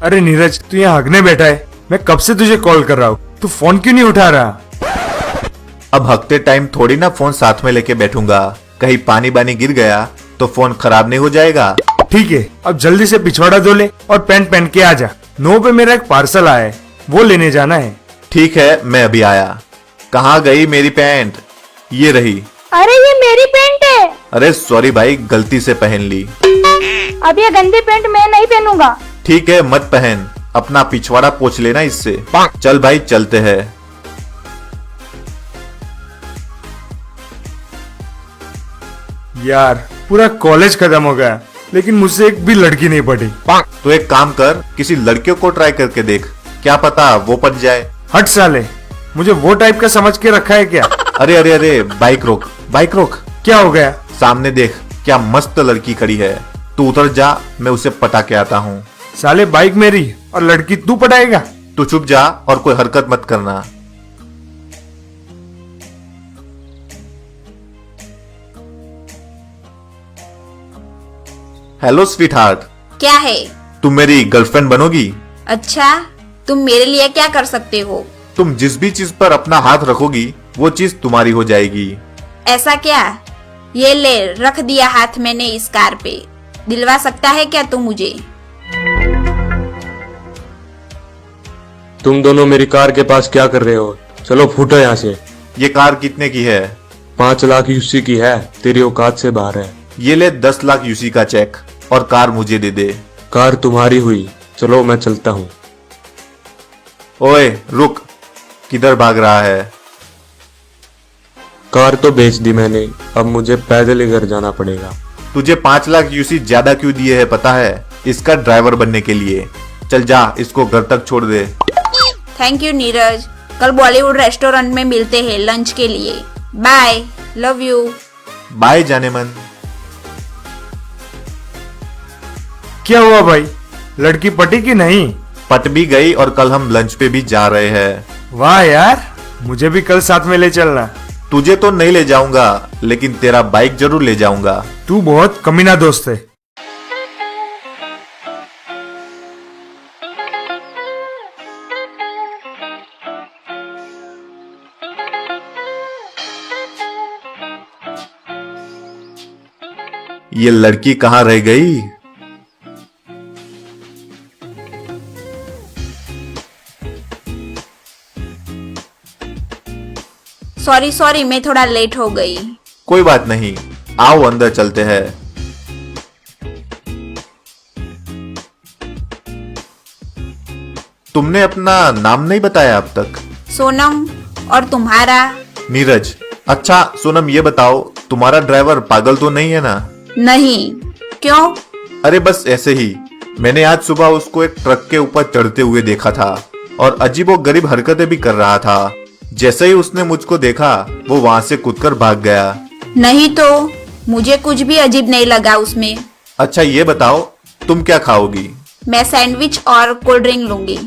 अरे नीरज, तू यहाँ हगने बैठा है। मैं कब से तुझे कॉल कर रहा हूँ, तू फोन क्यों नहीं उठा रहा? अब हकते टाइम थोड़ी ना फोन साथ में लेके बैठूंगा, कहीं पानी बानी गिर गया तो फोन खराब नहीं हो जाएगा। ठीक है, अब जल्दी से पिछवाड़ा धो ले और पैंट पहन के आ जा। 9 पे मेरा एक पार्सल आया है, वो लेने जाना है। ठीक है, मैं अभी आया। कहाँ गई मेरी पैंट? ये रही। अरे ये मेरी पैंट है। अरे सॉरी भाई, गलती से पहन ली। अब ये गंदी पैंट मैं नहीं पहनूंगा। ठीक है, मत पहन, अपना पिछवाड़ा पोंछ लेना इससे। चल भाई, चलते हैं। यार पूरा कॉलेज खत्म हो गया, लेकिन मुझसे एक भी लड़की नहीं पटी। तो एक काम कर, किसी लड़कियों को ट्राई करके देख, क्या पता वो पट जाए। हट साले, मुझे वो टाइप का समझ के रखा है क्या? अरे अरे अरे, बाइक रोक, बाइक रोक। क्या हो गया? सामने देख, क्या मस्त लड़की खड़ी है। तू उतर जा, मैं उसे पटा के आता हूँ। साले बाइक मेरी और लड़की तू पटाएगा? तू चुप जा और कोई हरकत मत करना। हेलो स्वीट हार्ट, क्या है? तुम मेरी गर्लफ्रेंड बनोगी? अच्छा, तुम मेरे लिए क्या कर सकते हो? तुम जिस भी चीज पर अपना हाथ रखोगी वो चीज तुम्हारी हो जाएगी। ऐसा क्या? ये ले, रख दिया हाथ मैंने इस कार पे। दिलवा सकता है क्या तू मुझे? तुम दोनों मेरी कार के पास क्या कर रहे हो? चलो फूटो यहाँ से। ये कार कितने की है? 5 लाख यूसी की है, तेरी औकात से बाहर है। ये ले 10 लाख यूसी का चेक और कार मुझे दे दे। कार तुम्हारी हुई, चलो मैं चलता हूँ। ओए रुक, किधर भाग रहा है? कार तो बेच दी मैंने, अब मुझे पैदल ही घर जाना पड़ेगा। तुझे 5 लाख यूसी ज्यादा क्यों दिए है पता है? इसका ड्राइवर बनने के लिए। चल जा, इसको घर तक छोड़ दे। थैंक यू नीरज, कल बॉलीवुड रेस्टोरेंट में मिलते हैं लंच के लिए। Bye, love you. बाय जाने मन। क्या हुआ भाई, लड़की पटी की नहीं? पट भी गई और कल हम लंच पे भी जा रहे हैं। वाह यार, मुझे भी कल साथ में ले चलना। तुझे तो नहीं ले जाऊंगा, लेकिन तेरा बाइक जरूर ले जाऊंगा। तू बहुत कमीना दोस्त है। ये लड़की कहाँ रह गई? सॉरी सॉरी, मैं थोड़ा लेट हो गई। कोई बात नहीं, आओ अंदर चलते हैं। तुमने अपना नाम नहीं बताया अब तक। सोनम, और तुम्हारा? नीरज। अच्छा सोनम, ये बताओ तुम्हारा ड्राइवर पागल तो नहीं है ना? नहीं, क्यों? अरे बस ऐसे ही, मैंने आज सुबह उसको एक ट्रक के ऊपर चढ़ते हुए देखा था और अजीबोगरीब हरकतें भी कर रहा था। जैसे ही उसने मुझको देखा वो वहां से कूदकर भाग गया। नहीं तो, मुझे कुछ भी अजीब नहीं लगा उसमें। अच्छा ये बताओ, तुम क्या खाओगी? मैं सैंडविच और कोल्ड ड्रिंक लूंगी।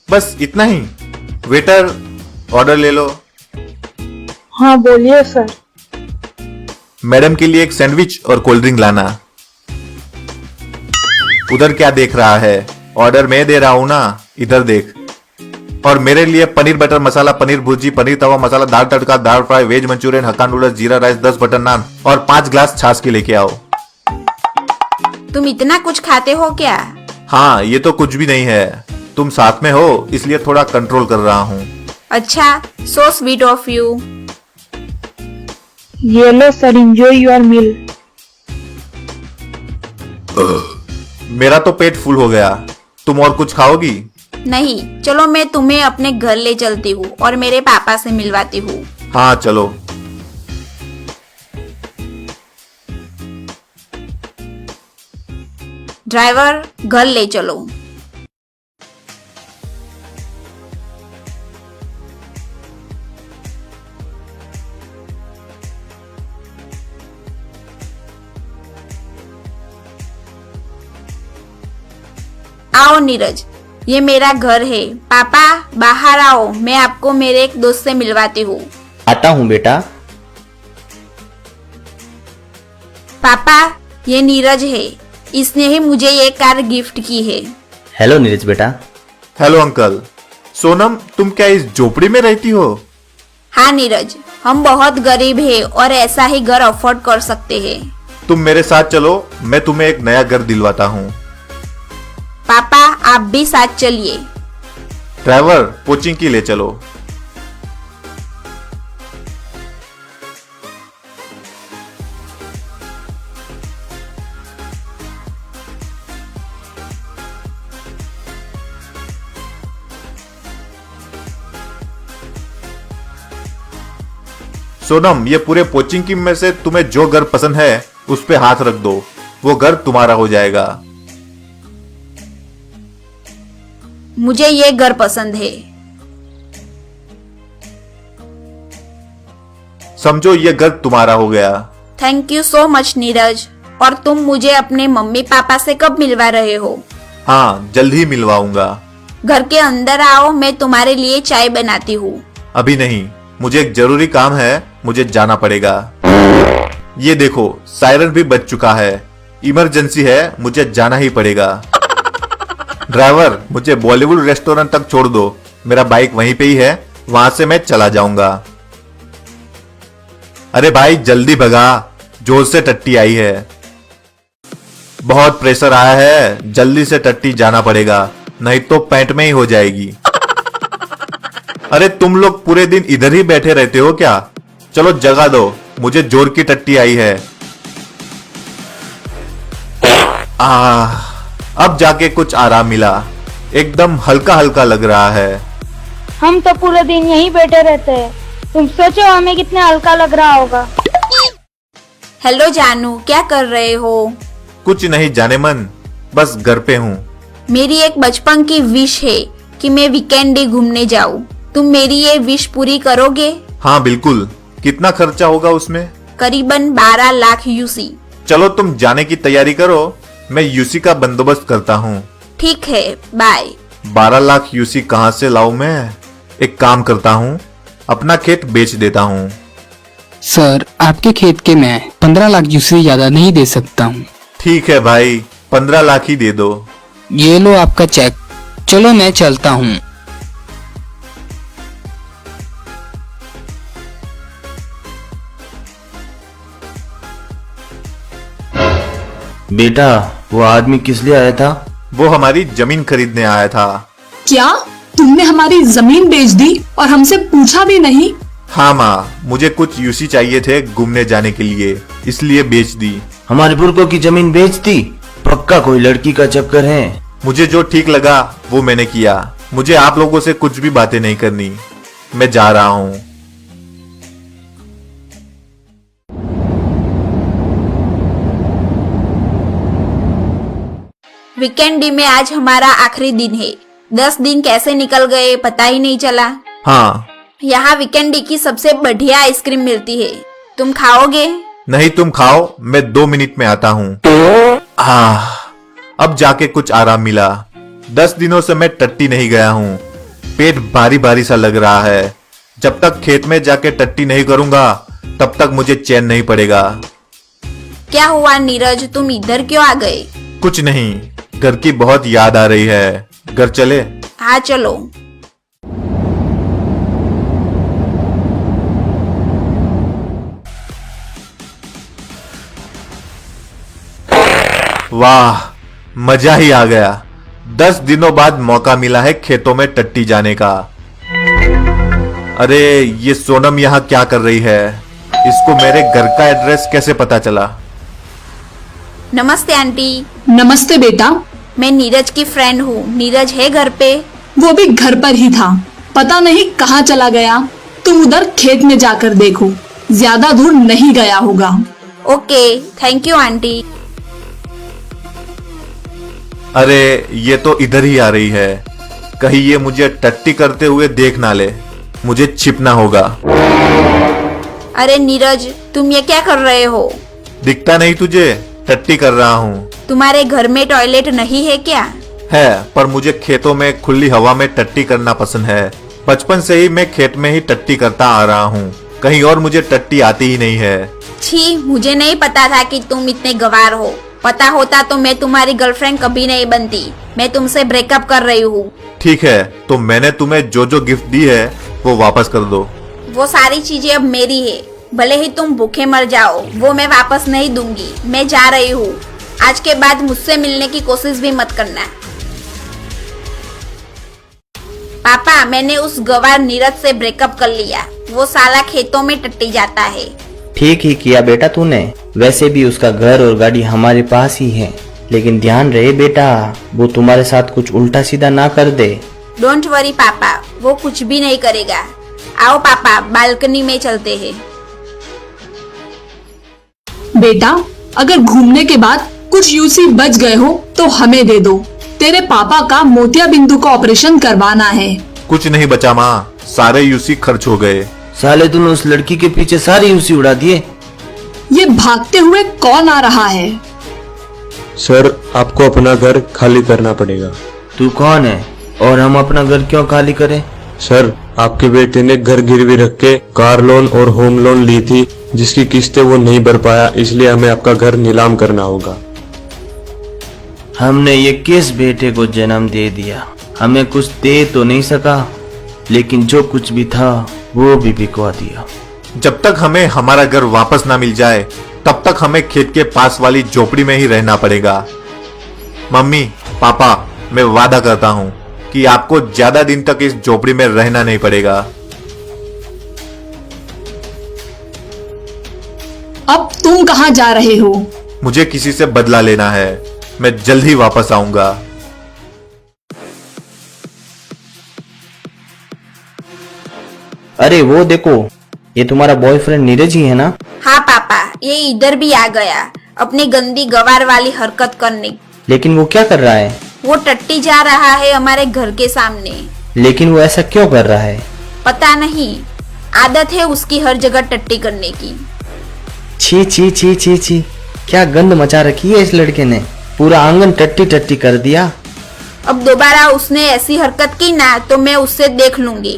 बस इतना ही? वेटर, ऑर्डर ले लो। हाँ बोलिए सर। मैडम के लिए एक सैंडविच और कोल्ड ड्रिंक लाना। उधर क्या देख रहा है? ऑर्डर मैं दे रहा हूं ना, इधर देख। और मेरे लिए पनीर बटर मसाला, पनीर भुर्जी, पनीर तवा मसाला, दाल तड़का, दाल फ्राई, वेज मंचूरियन, हक्का नूडल्स, जीरा राइस, 10 बटर नान और 5 ग्लास छाछ के लेके आओ। तुम इतना कुछ खाते हो क्या? हाँ, ये तो कुछ भी नहीं है, तुम साथ में हो इसलिए थोड़ा कंट्रोल कर रहा हूँ। अच्छा, सो स्वीट ऑफ यू। ये लो सर, एंजॉय योर मील। मेरा तो पेट फुल हो गया, तुम और कुछ खाओगी? नहीं, चलो मैं तुम्हें अपने घर ले चलती हूँ और मेरे पापा से मिलवाती हूँ। हाँ चलो। ड्राइवर, घर ले चलो। आओ नीरज, ये मेरा घर है। पापा बाहर आओ, मैं आपको मेरे एक दोस्त से मिलवाती हूँ। आता हूँ बेटा। पापा, ये नीरज है, इसने ही मुझे ये कार गिफ्ट की है। हेलो नीरज बेटा। Hello uncle. सोनम, तुम क्या इस झोपड़ी में रहती हो? हाँ नीरज, हम बहुत गरीब हैं और ऐसा ही घर अफोर्ड कर सकते हैं। तुम मेरे साथ चलो, मैं तुम्हें एक नया घर दिलवाता हूँ। पापा आप भी साथ चलिए। ड्राइवर, कोचिंग की ले चलो। सोनम, ये पूरे कोचिंग की में से तुम्हें जो घर पसंद है उस पे हाथ रख दो, वो घर तुम्हारा हो जाएगा। मुझे ये घर पसंद है। समझो ये घर तुम्हारा हो गया। Thank you so much Neeraj. और तुम मुझे अपने मम्मी पापा से कब मिलवा रहे हो? हाँ, जल्द ही मिलवाऊंगा। घर के अंदर आओ, मैं तुम्हारे लिए चाय बनाती हूँ। अभी नहीं, मुझे एक जरूरी काम है, मुझे जाना पड़ेगा। ये देखो, सायरन भी बज चुका है। इमरजेंसी है, मुझे जाना ही पड़ेगा। ड्राइवर, मुझे बॉलीवुड रेस्टोरेंट तक छोड़ दो, मेरा बाइक वहीं पे ही है, वहां से मैं चला जाऊंगा। अरे भाई जल्दी भगा, जोर से टट्टी आई है। बहुत प्रेशर आया है, जल्दी से टट्टी जाना पड़ेगा, नहीं तो पैंट में ही हो जाएगी। अरे तुम लोग पूरे दिन इधर ही बैठे रहते हो क्या? चलो जगा दो, मुझे जोर की टट्टी आई है। अब जाके कुछ आराम मिला, एकदम हल्का हल्का लग रहा है। हम तो पूरे दिन यहीं बैठे रहते हैं, तुम सोचो हमें कितना हल्का लग रहा होगा। हेलो जानू, क्या कर रहे हो? कुछ नहीं जाने मन, बस घर पे हूँ। मेरी एक बचपन की विश है कि मैं वीकेंड डे घूमने जाऊँ। तुम मेरी ये विश पूरी करोगे? हाँ बिल्कुल। कितना खर्चा होगा उसमें? करीबन 12 लाख यूसी। चलो तुम जाने की तैयारी करो, मैं यूसी का बंदोबस्त करता हूँ। ठीक है, बाय। 12 लाख यूसी कहाँ से लाऊं मैं? एक काम करता हूँ, अपना खेत बेच देता हूँ। सर, आपके खेत के मैं 15 लाख यूसी ज्यादा नहीं दे सकता हूँ। ठीक है भाई, 15 लाख ही दे दो। ये लो आपका चेक। चलो मैं चलता हूँ। बेटा, वो आदमी किस लिए आया था? वो हमारी जमीन खरीदने आया था। क्या तुमने हमारी जमीन बेच दी और हमसे पूछा भी नहीं? हाँ माँ, मुझे कुछ यूसी चाहिए थे घूमने जाने के लिए, इसलिए बेच दी। हमारे बुर्गों की जमीन बेच दी? पक्का कोई लड़की का चक्कर है। मुझे जो ठीक लगा वो मैंने किया, मुझे आप लोगों से कुछ भी बातें नहीं करनी। मैं जा रहा हूँ। वीकेंड डे में आज हमारा आखिरी दिन है। 10 दिन कैसे निकल गए पता ही नहीं चला। हाँ। यहाँ वीकेंड डे की सबसे बढ़िया आइसक्रीम मिलती है, तुम खाओगे? नहीं, तुम खाओ, मैं 2 मिनट में आता हूँ। अब जाके कुछ आराम मिला। 10 दिनों से मैं टट्टी नहीं गया हूँ, पेट भारी भारी सा लग रहा है। जब तक खेत में जाके टट्टी नहीं करूंगा तब तक मुझे चैन नहीं पड़ेगा। क्या हुआ नीरज, तुम इधर क्यों आ गए? कुछ नहीं, घर की बहुत याद आ रही है। घर चले? हाँ चलो। वाह, मजा ही आ गया। 10 दिनों बाद मौका मिला है खेतों में टट्टी जाने का। अरे ये सोनम यहाँ क्या कर रही है? इसको मेरे घर का एड्रेस कैसे पता चला? नमस्ते आंटी। नमस्ते बेटा। मैं नीरज की फ्रेंड हूँ। नीरज है घर पे? वो भी घर पर ही था, पता नहीं कहाँ चला गया। तुम उधर खेत में जाकर देखो, ज्यादा दूर नहीं गया होगा। Okay, thank you aunty. अरे ये तो इधर ही आ रही है, कहीं ये मुझे टट्टी करते हुए देख ना ले, मुझे छिपना होगा। अरे नीरज, तुम ये क्या कर रहे हो? दिखता नहीं तुझे? टट्टी कर रहा हूँ। तुम्हारे घर में टॉयलेट नहीं है क्या? है, पर मुझे खेतों में खुली हवा में टट्टी करना पसंद है। बचपन से ही मैं खेत में ही टट्टी करता आ रहा हूँ, कहीं और मुझे टट्टी आती ही नहीं है। छी, मुझे नहीं पता था कि तुम इतने गवार हो। पता होता तो मैं तुम्हारी गर्लफ्रेंड कभी नहीं बनती। मैं तुमसे ब्रेकअप कर रही हूँ। ठीक है, तो मैंने तुम्हें जो जो गिफ्ट दी है वो वापस कर दो। वो सारी चीजें अब मेरी है, भले ही तुम भूखे मर जाओ, वो मैं वापस नहीं दूंगी। मैं जा रही हूँ। आज के बाद मुझसे मिलने की कोशिश भी मत करना। पापा, मैंने उस गवार नीरज से ब्रेकअप कर लिया। वो साला खेतों में टट्टी जाता है। ठीक ही किया बेटा तूने। वैसे भी उसका घर और गाड़ी हमारे पास ही है, लेकिन ध्यान रहे बेटा, वो तुम्हारे साथ कुछ उल्टा सीधा ना कर दे। डोंट वरी पापा, वो कुछ भी नहीं करेगा। आओ पापा, बालकनी में चलते हैं। बेटा, अगर घूमने के बाद कुछ यूसी बच गए हो तो हमें दे दो। तेरे पापा का मोतिया बिंदु का ऑपरेशन करवाना है। कुछ नहीं बचा माँ, सारे यूसी खर्च हो गए। साले तूने उस लड़की के पीछे सारी यूसी उड़ा दिए। ये भागते हुए कौन आ रहा है? सर, आपको अपना घर खाली करना पड़ेगा। तू कौन है और हम अपना घर क्यों खाली करें? सर, आपके बेटे ने घर गिरवी रख के कार लोन और होम लोन ली थी, जिसकी किस्तें वो नहीं भर पाया, इसलिए हमें आपका घर नीलाम करना होगा। हमने ये किस बेटे को जन्म दे दिया? हमें कुछ दे तो नहीं सका, लेकिन जो कुछ भी था वो भी बिकवा दिया। जब तक हमें हमारा घर वापस ना मिल जाए तब तक हमें खेत के पास वाली झोपड़ी में ही रहना पड़ेगा। मम्मी, पापा, मैं वादा करता हूँ कि आपको ज्यादा दिन तक इस झोपड़ी में रहना नहीं पड़ेगा। अब तुम कहाँ जा रहे हो? मुझे किसी से बदला लेना है। मैं जल्द ही वापस आऊंगा। अरे वो देखो, ये तुम्हारा बॉयफ्रेंड नीरज ही है ना? हाँ पापा, ये इधर भी आ गया अपनी गंदी गवार वाली हरकत करने। लेकिन वो क्या कर रहा है? वो टट्टी जा रहा है हमारे घर के सामने। लेकिन वो ऐसा क्यों कर रहा है? पता नहीं, आदत है उसकी हर जगह टट्टी करने की। छी छी छी छी छी, क्या गंद मचा रखी है इस लड़के ने। पूरा आंगन टट्टी टट्टी कर दिया। अब दोबारा उसने ऐसी हरकत की ना तो मैं उससे देख लूंगी।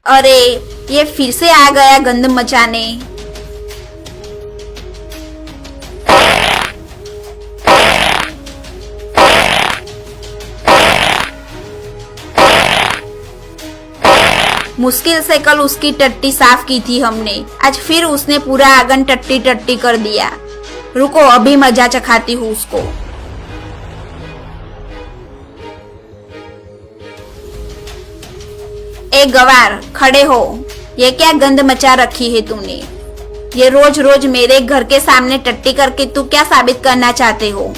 अरे, ये फिर से आ गया गंद मचाने। मुश्किल से कल उसकी टट्टी साफ की थी हमने, आज फिर उसने पूरा आंगन टट्टी टट्टी कर दिया। रुको, अभी मजा चखाती हूँ उसको। ए गवार, खड़े हो। ये क्या गंद मचा रखी है तूने? ये रोज रोज मेरे घर के सामने टट्टी करके तू क्या साबित करना चाहते हो?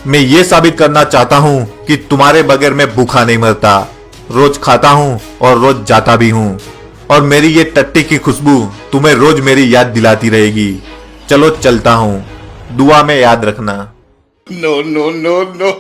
मैं ये साबित करना चाहता हूँ कि तुम्हारे बगैर मैं भूखा नहीं मरता। रोज खाता हूँ और रोज जाता भी हूँ, और मेरी ये टट्टी की खुशबू तुम्हें रोज मेरी याद दिलाती रहेगी। चलो चलता हूँ, दुआ में याद रखना। No, no, no, no.